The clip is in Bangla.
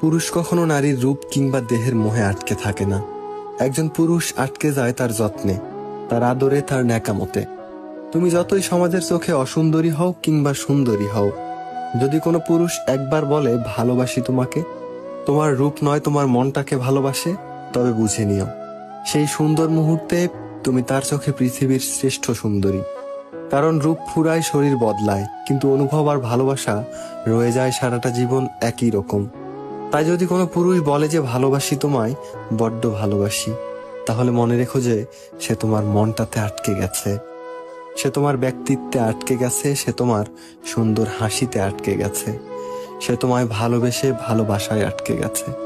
পুরুষ কখনো নারীর রূপ কিংবা দেহের মোহে আটকে থাকে না। একজন পুরুষ আটকে যায় তার যত্নে, তার আদরে, তার ন্যাকামতে। তুমি যতই সমাজের চোখে অসুন্দরী হও কিংবা সুন্দরী হও, যদি কোনো পুরুষ একবার বলে ভালোবাসি তোমাকে, তোমার রূপ নয় তোমার মনটাকে ভালোবাসে, তবে বুঝে নিও সেই সুন্দর মুহূর্তে তুমি তার চোখে পৃথিবীর শ্রেষ্ঠ সুন্দরী। কারণ রূপ ফুরায়, শরীর বদলায়, কিন্তু অনুভব আর ভালোবাসা রয়ে যায় সারাটা জীবন একই রকম। তাই যদি কোনো পুরুষ বলে যে ভালোবাসি তোমায়, বড্ড ভালোবাসি, তাহলে মনে রেখো যে সে তোমার মনটাতে আটকে গেছে, সে তোমার ব্যক্তিত্বে আটকে গেছে, সে তোমার সুন্দর হাসিতে আটকে গেছে, সে তোমায় ভালোবেসে ভালোবাসায় আটকে গেছে।